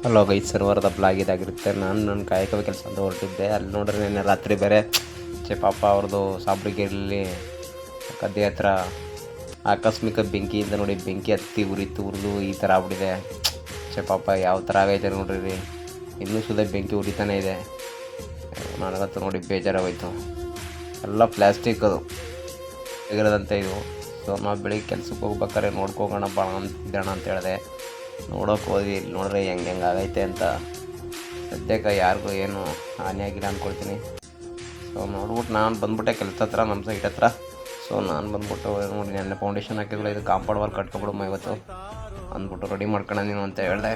Hello guys, ಸರ್ವರ್ದ blog ಇದಾಗಿರುತ್ತೆ. ನಾನು ನನ್ನ ಕಾಯಕವೇ ಕೆಲಸ ಅಂತ ಹೊರಟಿದ್ದೆ. ಅಲ್ಲಿ ನೋಡ್ರಿ ನಿನ್ನೆ ರಾತ್ರಿ ಬೇರೆ ಪಾಪ ಅವ್ರದ್ದು ಸಾಬ್ರಿಗೆಲ್ಲಿ ಗದ್ದೆ ಹತ್ರ ಆಕಸ್ಮಿಕ ಬೆಂಕಿಯಿಂದ ನೋಡಿ ಬೆಂಕಿ ಹತ್ತಿ ಉರಿದು ಈ ಥರ ಆಗ್ಬಿಟ್ಟಿದೆ. ಪಾಪ ಯಾವ ಥರ ಆಗೈತೆ ನೋಡ್ರಿ. ಇನ್ನೂ ಸುದ ಬೆಂಕಿ ಉರಿತಾನೆ ಇದೆ. ನನಗಂತೂ ನೋಡಿ ಬೇಜಾರಾಗೋಯ್ತು. ಎಲ್ಲ ಪ್ಲ್ಯಾಸ್ಟಿಕ್ ಅದು ತೆಗಿರೋದಂತೆ ಇದು. ಸೊ ನಾವು ಬೆಳಿಗ್ಗೆ ಕೆಲ್ಸಕ್ಕೆ ಹೋಗ್ಬೇಕಾದ್ರೆ ನೋಡ್ಕೋಗೋಣ ಬಾ ಅಂತಿದ್ದಣ ಅಂತ ಹೇಳಿದೆ. ನೋಡೋಕೆ ಹೋಗಿ ಇಲ್ಲಿ ನೋಡ್ರಿ ಹೆಂಗೆ ಆಗೈತೆ ಅಂತ. ಸದ್ಯಕ್ಕೆ ಯಾರಿಗೂ ಏನು ಹಾನಿಯಾಗಿಲ್ಲ ಅಂದ್ಕೊಳ್ತೀನಿ. ಸೊ ನೋಡ್ಬಿಟ್ಟು ನಾನು ಬಂದ್ಬಿಟ್ಟೆ ಕೆಲಸ ಹತ್ರ, ನಮ್ಮ ಸೈಟ್ ಹತ್ರ. ಸೊ ನಾನು ಬಂದ್ಬಿಟ್ಟು ನೋಡಿ ನೆನ್ನೆ ಫೌಂಡೇಶನ್ ಹಾಕಿದ್ರೆ ಇದು ಕಾಂಪೌಂಡ್ ವರ್ಕ್ ಕಟ್ಕೊಬಿಡಮ್ಮ ಇವತ್ತು ಅಂದ್ಬಿಟ್ಟು ರೆಡಿ ಮಾಡ್ಕೊಳ ನೀನು ಅಂತ ಹೇಳಿದೆ.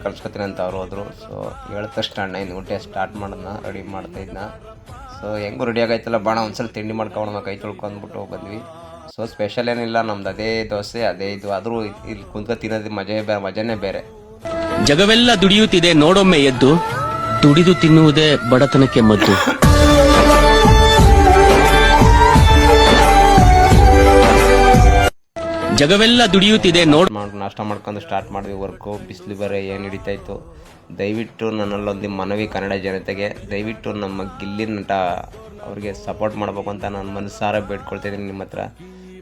ಕಳ್ಸ್ಕೊತೀನಿ ಅಂತ ಅವ್ರು ಹೋದರು. ಸೊ ಹೇಳಿದ ತಕ್ಷಣ 9 ಗಂಟೆ ಸ್ಟಾರ್ಟ್ ಮಾಡೋದನ್ನ ರೆಡಿ ಮಾಡ್ತಾಯಿದ್ನ. ಸೊ ಹೆಂಗೂ ರೆಡಿ ಆಗೈತಲ್ಲ ಬಾಣ ಒಂದ್ಸಲ ತಿಂಡಿ ಮಾಡ್ಕೊಂಡು ಕೈ ತೊಳ್ಕೊಂಡ್ಬಿಟ್ಟು ಬಂದ್ವಿ. ಸೊ ಸ್ಪೆಷಲ್ ಏನಿಲ್ಲ, ನಮ್ದು ಅದೇ ದೋಸೆ ಅದೇ ಇದು. ಆದರೂ ಇಲ್ಲಿ ಕುಂತ್ಕೊ ತಿನ್ನೋದು ಮಜಾನೇ ಬೇರೆ. ಜಗವೆಲ್ಲ ದುಡಿಯುತ್ತಿದೆ ನೋಡೊಮ್ಮೆ ಎದ್ದು, ದುಡಿದು ತಿನ್ನುವುದೇ ಬಡತನಕ್ಕೆ ಮದ್ದು. ಜಗವೆಲ್ಲ ದುಡಿಯುತ್ತಿದೆ ನಾಷ್ಟ ಮಾಡ್ಕೊಂಡು ಸ್ಟಾರ್ಟ್ ಮಾಡಿದ್ವಿ ವರ್ಕು. ಬಿಸಿಲು ಬೇರೆ ಏನು ಹಿಡಿತಾ ಇತ್ತು. ದಯವಿಟ್ಟು ನನ್ನಲ್ಲೊಂದು ಮನವಿ ಕನ್ನಡ ಜನತೆಗೆ, ದಯವಿಟ್ಟು ನಮ್ಮ ಗಿಲ್ಲಿ ನಟ ಅವ್ರಿಗೆ ಸಪೋರ್ಟ್ ಮಾಡಬೇಕು ಅಂತ ನಾನು ಮನಸಾರ ಬೇಡ್ಕೊಳ್ತಿದ್ದೀನಿ ನಿಮ್ಮ ಹತ್ರ.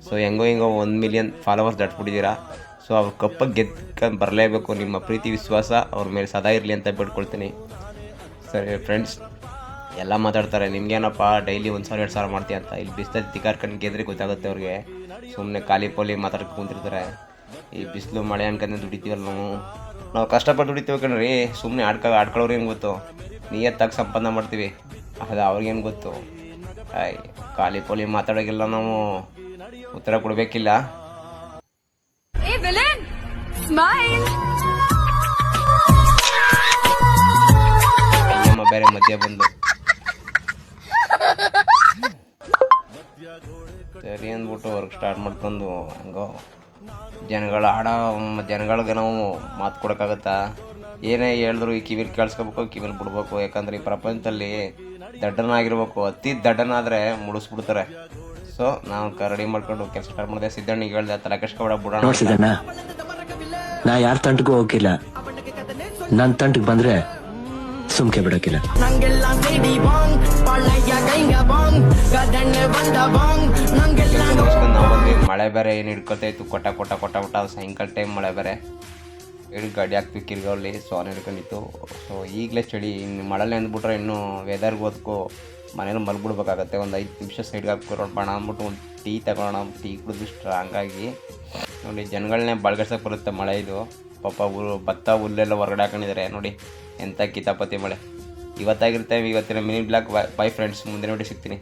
ಸೊ ಹೆಂಗೋ 1 ಮಿಲಿಯನ್ ಫಾಲೋವರ್ಸ್ ದಾಟ್ಬಿಟ್ಟಿದ್ದೀರಾ. ಸೊ ಅವ್ರ ಕಪ್ಪಾಗಿ ಗೆದ್ಕೊಂಡು ಬರಲೇಬೇಕು. ನಿಮ್ಮ ಪ್ರೀತಿ ವಿಶ್ವಾಸ ಅವ್ರ ಮೇಲೆ ಸದಾ ಇರಲಿ ಅಂತ ಬೇಡ್ಕೊಳ್ತೀನಿ. ಸರಿ ಫ್ರೆಂಡ್ಸ್, ಎಲ್ಲ ಮಾತಾಡ್ತಾರೆ ನಿಮ್ಗೇನಪ್ಪ ಡೈಲಿ 1,000-2,000 ಮಾಡ್ತೀಯ ಅಂತ. ಇಲ್ಲಿ ಬಿಸಿಲಲ್ಲಿ ತಿಕ್ಕಾರ್ಕೊಂಡು ಗೆದ್ರೆ ಗೊತ್ತಾಗುತ್ತೆ ಅವ್ರಿಗೆ. ಸುಮ್ಮನೆ ಖಾಲಿ ಪೋಲಿ ಮಾತಾಡ್ಕೊಂಡು ಕುಂತಿರ್ತಾರೆ. ಈ ಬಿಸಿಲು ಮಳೆ ಅನ್ಕೊಂಡು ದುಡಿತೀವಲ್ಲ ನಾವು ಕಷ್ಟಪಟ್ಟು ದುಡಿತೀವಿ ಕಣ್ರಿ. ಸುಮ್ಮನೆ ಆಡ್ಕೊಳ್ಳೋರು ಏನು ಗೊತ್ತು, ನಿಯತ್ತಾಗಿ ಸಂಪಾದನೆ ಮಾಡ್ತೀವಿ. ಅದು ಅವ್ರಿಗೇನು ಗೊತ್ತು. ಖಾಲಿ ಪೋಲಿ ಮಾತಾಡೋಗಿಲ್ಲ, ನಾವು ಉತ್ತರ ಕೊಡಬೇಕಿಲ್ಲ. ಅಯ್ಯಮ್ಮ ಬೇರೆ ಮಧ್ಯ ಬಂದು ಸರಿ ಅಂದ್ಬಿಟ್ಟು ವರ್ಕ್ ಸ್ಟಾರ್ಟ್ ಮಾಡ್ಕೊಂಡು ಹಂಗೋ ಜನಗಳಿಗೆ ನಾವು ಮಾತು ಕೊಡೋಕ್ಕಾಗತ್ತಾ? ಏನೇ ಹೇಳಿದ್ರು ಈ ಕಿವಿಲಿ ಕೇಳಿಸ್ಕೋಬೇಕು, ಕಿವಿಲಿ ಬಿಡ್ಬೇಕು. ಯಾಕಂದ್ರೆ ಈ ಪ್ರಪಂಚದಲ್ಲಿ ದಡ್ಡನಾಗಿರ್ಬೇಕು. ಅತಿ ದಡ್ಡನಾದರೆ ಮುಡಿಸ್ಬಿಡ್ತಾರೆ. ಸೊ ನಾವು ರೆಡಿ ಮಾಡ್ಕೊಂಡು ಕೆಲಸ ಸ್ಟಾರ್ಟ್ ಮಾಡಿದೆ. ಸಿದ್ದಣ್ಣಿಗೆ ಹೇಳ್ದೆ ತಲೆ ಕೆಡ್ಸ್ಕೊಬೇಡ ಬಿಡೋಣ. ಸಿದ್ದಣ್ಣ, ನಾ ಯಾರ ತಂಟಗೂ ಹೋಗಿಲ್ಲ. ನನ್ನ ತಂಟಕ್ಕೆ ಬಂದ್ರೆ ಸುಮ್ಕೆ ಬಿಡೋಕಿಲ್ಲ. ನಾವು ಬಂದ್ವಿ. ಮಳೆ ಬೇರೆ ಏನು ಹಿಡ್ಕೊತಾ ಇತ್ತು. ಕೊಟ್ಟ ಸಾಯಂಕಾಲ ಟೈಮ್ ಮಳೆ ಬೇರೆ ಹಿಡಿದು ಗಾಡಿ ಹಾಕ್ತೀವಿ ಕಿರ್ಗಲ್ಲಿ. ಸೊ ಅವನು ಹಿಡ್ಕೊಂಡಿತ್ತು. ಸೊ ಈಗಲೇ ಚಳಿ. ಇನ್ನು ಮಳೆಲ್ಲ ಅಂದ್ಬಿಟ್ರೆ ಇನ್ನೂ ವೆದರ್ಗೆ ಓದ್ಕೊ ಮನೇಲಿ ಮಲ್ಬಿಡ್ಬೇಕಾಗತ್ತೆ. ಒಂದು 5 ನಿಮಿಷ ಸೈಡ್ಗೆ ಹಾಕ್ಕೊರೋಣ ಅಂದ್ಬಿಟ್ಟು ಒಂದು ಟೀ ತಗೊಳ್ಳೋಣ. ಟೀ ಕುಡಿದು ಸ್ಟ್ರಾಂಗಾಗಿ ನೋಡಿ ಜನಗಳನ್ನೇ ಬಳಗಡ್ಸೋಕೆ ಬರುತ್ತೆ ಮಳೆ ಇದು. ಪಾಪ ಭತ್ತ ಹುಲ್ಲೆಲ್ಲ ಹೊರಗಡೆ ಹಾಕೊಂಡಿದ್ದಾರೆ ನೋಡಿ. ಎಂಥ ಕಿತಾಪತಿ ಮಳೆ ಇವತ್ತಾಗಿರುತ್ತೆ. ಇವತ್ತಿನ ಮಿನಿ ಬ್ಲಾಗ್. ಬೈ ಫ್ರೆಂಡ್ಸ್, ಮುಂದಿನ ವಿಡಿಯೋ ಸಿಗ್ತೀನಿ.